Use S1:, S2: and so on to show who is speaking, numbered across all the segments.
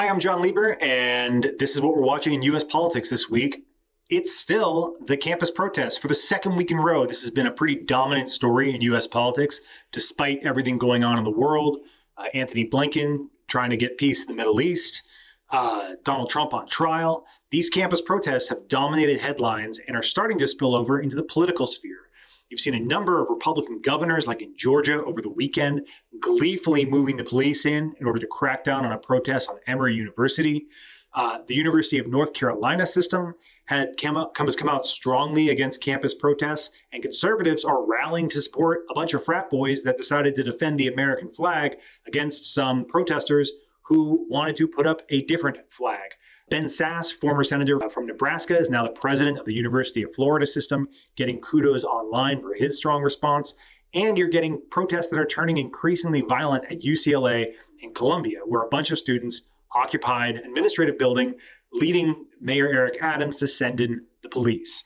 S1: Hi, I'm Jon Lieber, and this is what we're watching in U.S. politics this week. It's still the campus protests for the second week in a row. This has been a pretty dominant story in U.S. politics, despite everything going on in the world. Antony Blinken trying to get peace in the Middle East, Donald Trump on trial. These campus protests have dominated headlines and are starting to spill over into the political sphere. You've seen a number of Republican governors, like in Georgia over the weekend, gleefully moving the police in order to crack down on a protest on Emory University. The University of North Carolina system has come out strongly against campus protests, and conservatives are rallying to support a bunch of frat boys that decided to defend the American flag against some protesters who wanted to put up a different flag. Ben Sasse, former senator from Nebraska, is now the president of the University of Florida system, getting kudos online for his strong response. And you're getting protests that are turning increasingly violent at UCLA and Columbia, where a bunch of students occupied an administrative building, leading Mayor Eric Adams to send in the police.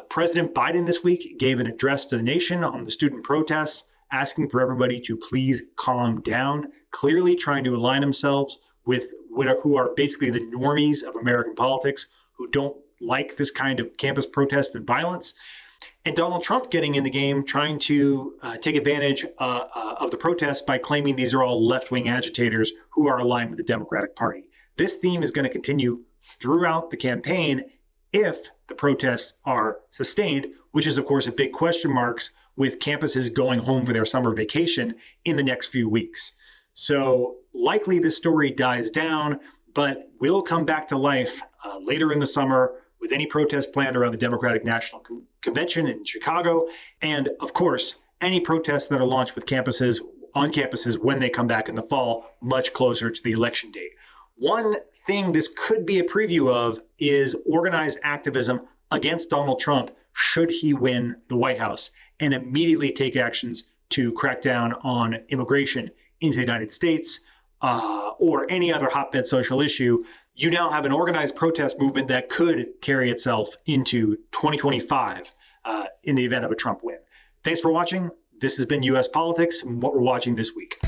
S1: President Biden this week gave an address to the nation on the student protests, asking for everybody to please calm down, clearly trying to align themselves with who are basically the normies of American politics, who don't like this kind of campus protest and violence. And Donald Trump getting in the game, trying to take advantage of the protests by claiming these are all left-wing agitators who are aligned with the Democratic Party. This theme is going to continue throughout the campaign if the protests are sustained, which is, of course, a big question mark with campuses going home for their summer vacation in the next few weeks. So likely this story dies down, but will come back to life later in the summer with any protest planned around the Democratic National Convention in Chicago. And of course, any protests that are launched with on campuses when they come back in the fall, much closer to the election date. One thing this could be a preview of is organized activism against Donald Trump should he win the White House, and immediately take actions to crack down on immigration into the United States, or any other hotbed social issue. You now have an organized protest movement that could carry itself into 2025 in the event of a Trump win. Thanks for watching. This has been U.S. Politics and what we're watching this week.